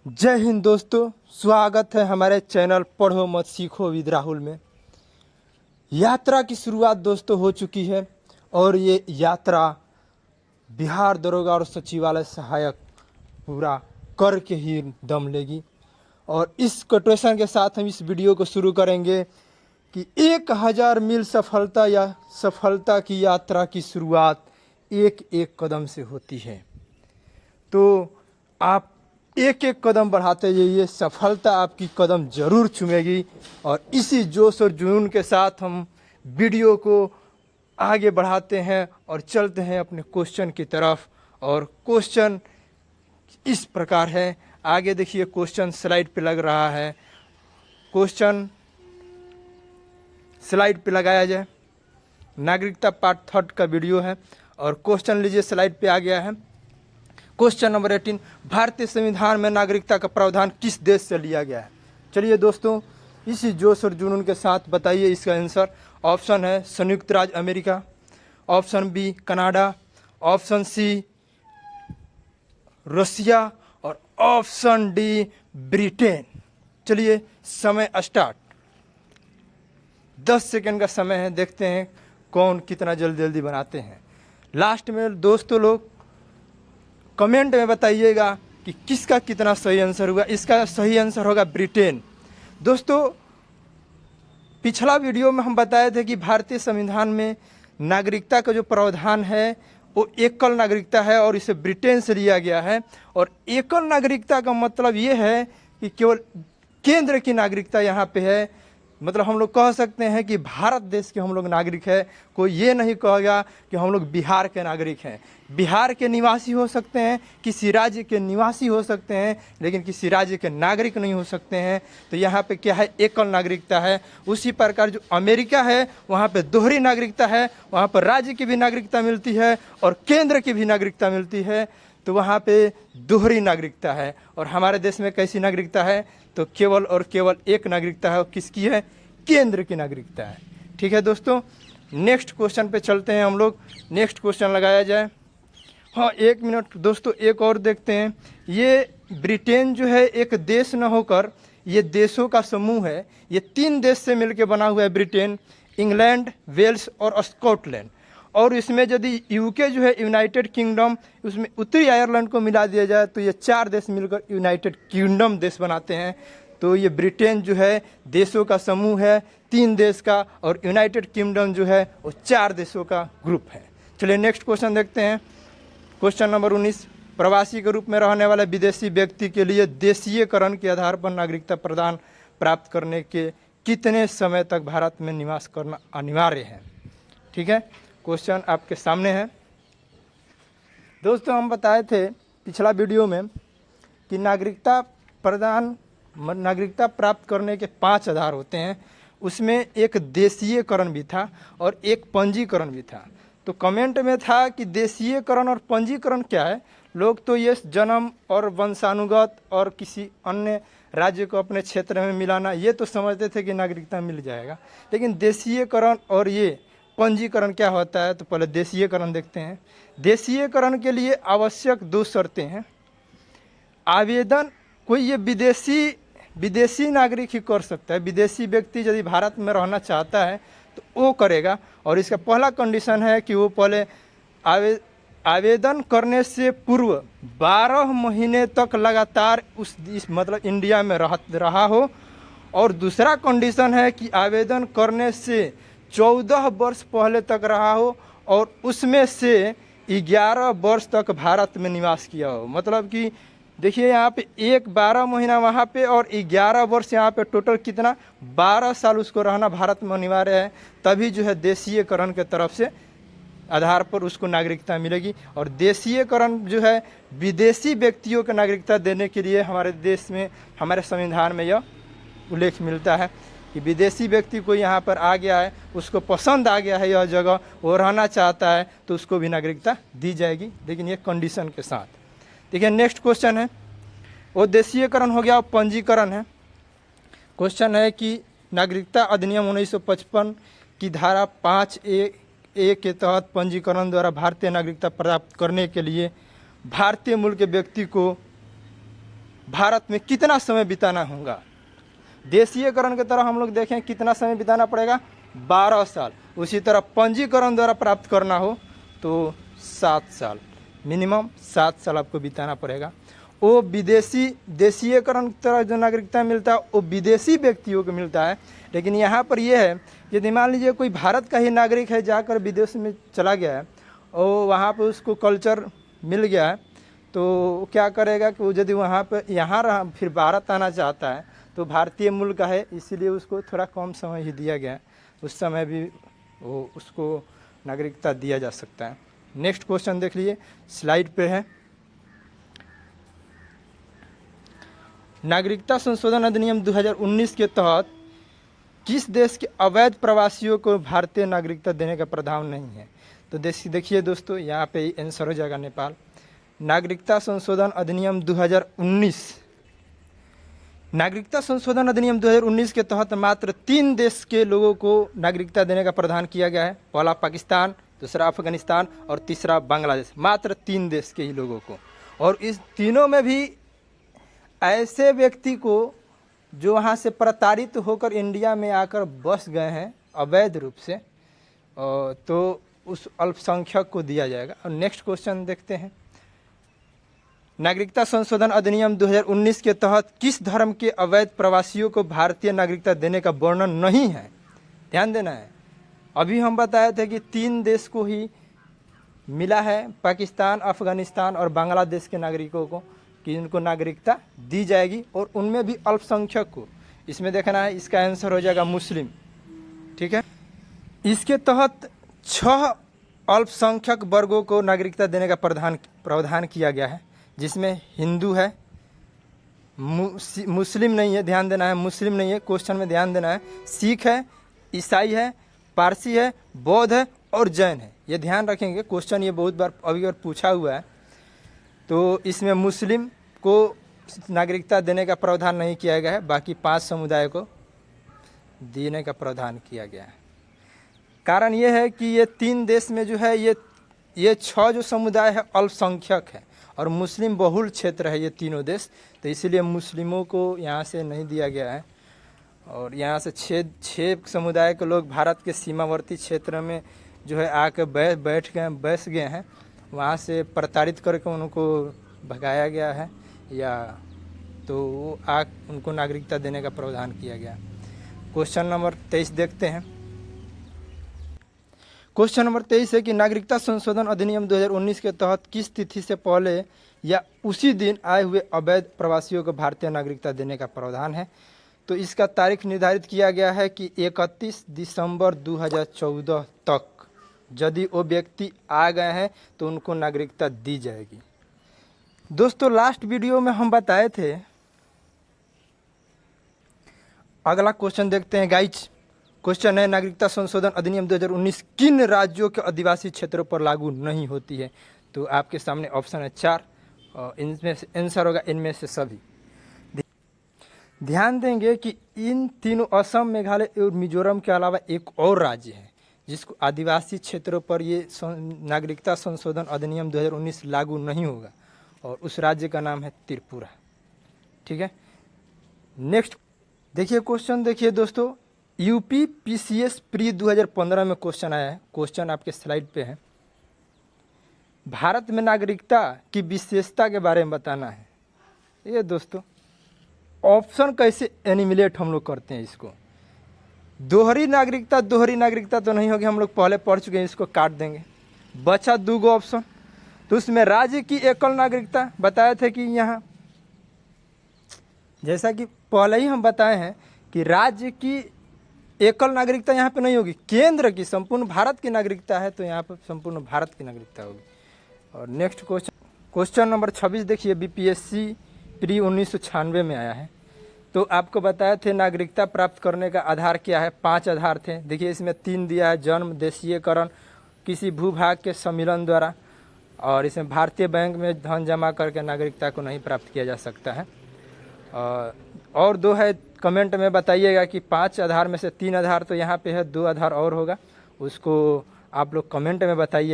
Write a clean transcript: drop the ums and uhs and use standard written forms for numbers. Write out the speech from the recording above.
जय हिंद दोस्तों, स्वागत है हमारे चैनल पढ़ो मत सीखो विद राहुल में। यात्रा की शुरुआत दोस्तों हो चुकी है और ये यात्रा बिहार दरोगा और सचिवालय सहायक पूरा करके ही दम लेगी। और इस कोटेशन के साथ हम इस वीडियो को शुरू करेंगे कि 1000 मील सफलता या सफलता की यात्रा की शुरुआत एक एक कदम से होती है। तो आप एक एक कदम बढ़ाते जाइए, सफलता आपकी कदम जरूर चूमेगी। और इसी जोश और जुनून के साथ हम वीडियो को आगे बढ़ाते हैं और चलते हैं अपने क्वेश्चन की तरफ। और क्वेश्चन इस प्रकार है, आगे देखिए क्वेश्चन स्लाइड पे लग रहा है। क्वेश्चन स्लाइड पे लगाया जाए। नागरिकता पार्ट 3 का वीडियो है और क्वेश्चन लीजिए, स्लाइड पे आ गया है। क्वेश्चन नंबर 18, भारतीय संविधान में नागरिकता का प्रावधान किस देश से लिया गया है? चलिए दोस्तों, इसी जोश और जुनून के साथ बताइए इसका आंसर। ऑप्शन है संयुक्त राज्य America, option B Canada, option C Russia और ऑप्शन डी ब्रिटेन। चलिए समय स्टार्ट। 10 सेकंड का समय है, देखते हैं कौन कितना जल्दी जल्दी बनाते हैं। लास्ट में दोस्तों लोग कमेंट में बताइएगा कि किसका कितना सही आंसर हुआ। इसका सही आंसर होगा ब्रिटेन। दोस्तों पिछला वीडियो में हम बताए थे कि भारतीय संविधान में नागरिकता का जो प्रावधान है वो एकल नागरिकता है और इसे ब्रिटेन से लिया गया है। और एकल नागरिकता का मतलब ये है कि केवल केंद्र की नागरिकता यहाँ पे है। मतलब हम लोग कह सकते हैं कि भारत देश के हम लोग नागरिक है। कोई ये नहीं कहेगा कि हम लोग बिहार के नागरिक हैं। बिहार के निवासी हो सकते हैं, किसी राज्य के निवासी हो सकते हैं, लेकिन किसी राज्य के नागरिक नहीं हो सकते हैं। तो यहाँ पे क्या है, एकल नागरिकता है। उसी प्रकार जो अमेरिका है वहाँ पे दोहरी नागरिकता है, वहाँ पर राज्य की भी नागरिकता मिलती है और केंद्र की भी नागरिकता मिलती है। तो वहाँ पे दोहरी नागरिकता है। और हमारे देश में कैसी नागरिकता है, तो केवल और केवल एक नागरिकता है, और किसकी है, केंद्र की नागरिकता है। ठीक है दोस्तों, नेक्स्ट क्वेश्चन पे चलते हैं हम लोग। नेक्स्ट क्वेश्चन लगाया जाए। हाँ 1 मिनट दोस्तों, एक और देखते हैं। ये ब्रिटेन जो है एक देश न होकर ये देशों का समूह है। ये 3 देश से मिलकर बना हुआ है ब्रिटेन, इंग्लैंड, वेल्स और स्कॉटलैंड। और इसमें यदि यूके जो है यूनाइटेड किंगडम, उसमें उत्तरी आयरलैंड को मिला दिया जाए तो ये 4 देश मिलकर यूनाइटेड किंगडम देश बनाते हैं। तो ये ब्रिटेन जो है देशों का समूह है, 3 देश का, और यूनाइटेड किंगडम जो है वो 4 देशों का ग्रुप है। चलिए नेक्स्ट क्वेश्चन देखते हैं। क्वेश्चन नंबर 19, प्रवासी के रूप में रहने वाले विदेशी व्यक्ति के लिए देशीयकरण के आधार पर नागरिकता प्रदान प्राप्त करने के कितने समय तक भारत में निवास करना अनिवार्य है? ठीक है, क्वेश्चन आपके सामने है। दोस्तों हम बताए थे पिछला वीडियो में कि नागरिकता प्राप्त करने के 5 आधार होते हैं। उसमें एक देशीयकरण भी था और एक पंजीकरण भी था। तो कमेंट में था कि देशीयकरण और पंजीकरण क्या है। लोग तो ये जन्म और वंशानुगत और किसी अन्य राज्य को अपने क्षेत्र में मिलाना, ये तो समझते थे कि नागरिकता मिल जाएगा। लेकिन देशीयकरण और ये पंजीकरण क्या होता है, तो पहले देशीयकरण देखते हैं। देशीयकरण के लिए आवश्यक 2 शर्तें हैं। आवेदन कोई ये विदेशी नागरिक ही कर सकता है। विदेशी व्यक्ति यदि भारत में रहना चाहता है तो वो करेगा। और इसका पहला कंडीशन है कि वो पहले आवेदन करने से पूर्व 12 महीने तक लगातार मतलब इंडिया में रहा हो। और दूसरा कंडीशन है कि आवेदन करने से 14 वर्ष पहले तक रहा हो और उसमें से 11 वर्ष तक भारत में निवास किया हो। मतलब कि देखिए यहाँ पे 12 महीना वहाँ पे और 11 वर्ष यहाँ पे, टोटल कितना, 12 साल उसको रहना भारत में अनिवार्य है। तभी जो है देशीयकरण के तरफ से आधार पर उसको नागरिकता मिलेगी। और देशीयकरण जो है विदेशी व्यक्तियों को नागरिकता देने के लिए हमारे देश में, हमारे संविधान में यह उल्लेख मिलता है कि विदेशी व्यक्ति को यहाँ पर आ गया है, उसको पसंद आ गया है यह जगह, वो रहना चाहता है, तो उसको भी नागरिकता दी जाएगी, लेकिन ये कंडीशन के साथ। देखिए नेक्स्ट क्वेश्चन है, वो देशीयकरण हो गया और पंजीकरण है। क्वेश्चन है कि नागरिकता अधिनियम 1955 की धारा 5A के तहत पंजीकरण द्वारा भारतीय नागरिकता प्राप्त करने के लिए भारतीय मूल के व्यक्ति को भारत में कितना समय बिताना होगा। देशीयकरण की तरह हम लोग देखें कितना समय बिताना पड़ेगा, 12 साल। उसी तरह पंजीकरण द्वारा प्राप्त करना हो तो 7 साल, मिनिमम 7 साल आपको बिताना पड़ेगा। वो विदेशी देशीयकरण की तरह जो नागरिकता मिलता है वो विदेशी व्यक्तियों को मिलता है। लेकिन यहाँ पर यह है, यदि मान लीजिए कोई भारत का ही नागरिक है, जाकर विदेश में चला गया है और वहाँ पर उसको कल्चर मिल गया है, तो क्या करेगा कि वो यदि वहाँ पर यहाँ रहा फिर भारत आना चाहता है तो भारतीय मूल का है, इसीलिए उसको थोड़ा कम समय ही दिया गया है, उस समय भी वो उसको नागरिकता दिया जा सकता है। नेक्स्ट क्वेश्चन देख लीजिए, स्लाइड पे है। नागरिकता संशोधन अधिनियम 2019 के तहत किस देश के अवैध प्रवासियों को भारतीय नागरिकता देने का प्रावधान नहीं है। तो देखिए दोस्तों, यहाँ पे आंसर हो जाएगा नेपाल। नागरिकता संशोधन अधिनियम 2019, नागरिकता संशोधन अधिनियम 2019 के तहत मात्र 3 देश के लोगों को नागरिकता देने का प्रावधान किया गया है। पहला पाकिस्तान, दूसरा अफगानिस्तान और तीसरा बांग्लादेश। मात्र 3 देश के ही लोगों को, और इस तीनों में भी ऐसे व्यक्ति को जो वहाँ से प्रताड़ित होकर इंडिया में आकर बस गए हैं अवैध रूप से, तो उस अल्पसंख्यक को दिया जाएगा। और नेक्स्ट क्वेश्चन देखते हैं। नागरिकता संशोधन अधिनियम 2019 के तहत किस धर्म के अवैध प्रवासियों को भारतीय नागरिकता देने का वर्णन नहीं है। ध्यान देना है, अभी हम बताए थे कि 3 देश को ही मिला है, पाकिस्तान, अफगानिस्तान और बांग्लादेश के नागरिकों को, कि उनको नागरिकता दी जाएगी, और उनमें भी अल्पसंख्यक को। इसमें देखना है, इसका आंसर हो जाएगा मुस्लिम। ठीक है, इसके तहत 6 अल्पसंख्यक वर्गों को नागरिकता देने का प्रावधान किया गया है, जिसमें हिंदू है, मुस्लिम नहीं है, ध्यान देना है, मुस्लिम नहीं है, क्वेश्चन में ध्यान देना है, सिख है, ईसाई है, पारसी है, बौद्ध है और जैन है। ये ध्यान रखेंगे, क्वेश्चन ये बहुत बार अभी बार पूछा हुआ है। तो इसमें मुस्लिम को नागरिकता देने का प्रावधान नहीं किया गया है, बाकी 5 समुदाय को देने का प्रावधान किया गया है। कारण ये है कि ये 3 देश में जो है ये 6 जो समुदाय है अल्पसंख्यक है, और मुस्लिम बहुल क्षेत्र है ये तीनों देश, तो इसीलिए मुस्लिमों को यहाँ से नहीं दिया गया है। और यहाँ से 6 समुदाय के लोग भारत के सीमावर्ती क्षेत्र में जो है आके बैठ गए हैं, वहाँ से प्रताड़ित करके उनको भगाया गया है, या तो वो उनको नागरिकता देने का प्रावधान किया गया। क्वेश्चन नंबर 23 देखते हैं। क्वेश्चन नंबर 23 है कि नागरिकता संशोधन अधिनियम 2019 के तहत किस तिथि से पहले या उसी दिन आए हुए अवैध प्रवासियों को भारतीय नागरिकता देने का प्रावधान है। तो इसका तारीख निर्धारित किया गया है कि 31 दिसंबर 2014 तक यदि वो व्यक्ति आ गए हैं तो उनको नागरिकता दी जाएगी। दोस्तों, लास्ट वीडियो में हम बताए थे, अगला क्वेश्चन देखते हैं गाइज। क्वेश्चन है, नागरिकता संशोधन अधिनियम 2019 किन राज्यों के आदिवासी क्षेत्रों पर लागू नहीं होती है। तो आपके सामने ऑप्शन है 4, और इनमें से आंसर होगा इनमें से सभी। ध्यान देंगे कि इन तीनों, असम, मेघालय और मिजोरम के अलावा एक और राज्य है जिसको आदिवासी क्षेत्रों पर ये नागरिकता संशोधन अधिनियम 2019 लागू नहीं होगा, और उस राज्य का नाम है त्रिपुरा। ठीक है, नेक्स्ट देखिए क्वेश्चन। देखिए दोस्तों, यूपी पीसीएस प्री 2015 में क्वेश्चन आया है। क्वेश्चन आपके स्लाइड पे है। भारत में नागरिकता की विशेषता के बारे में बताना है। ये दोस्तों, ऑप्शन कैसे एनिमिलेट हम लोग करते हैं इसको। दोहरी नागरिकता तो नहीं होगी, हम लोग पहले पढ़ चुके हैं, इसको काट देंगे। बचा 2 ऑप्शन, तो उसमें राज्य की एकल नागरिकता बताए थे कि यहाँ, जैसा कि पहले ही हम बताए हैं कि राज्य की एकल नागरिकता यहाँ पे नहीं होगी, केंद्र की संपूर्ण भारत की नागरिकता है, तो यहाँ पर संपूर्ण भारत की नागरिकता होगी। और नेक्स्ट क्वेश्चन नंबर 26 देखिए, बीपीएससी प्री 1996 में आया है। तो आपको बताए थे नागरिकता प्राप्त करने का आधार क्या है। 5 आधार थे। देखिए इसमें 3 दिया है, जन्म, देशीयकरण, किसी भूभाग के सम्मिलन द्वारा, और इसमें भारतीय बैंक में धन जमा करके नागरिकता को नहीं प्राप्त किया जा सकता है। और 2 है, कमेंट में बताइएगा कि 5 आधार में से 3 आधार तो यहाँ पे है, 2 आधार और होगा, उसको आप लोग कमेंट में बताइए।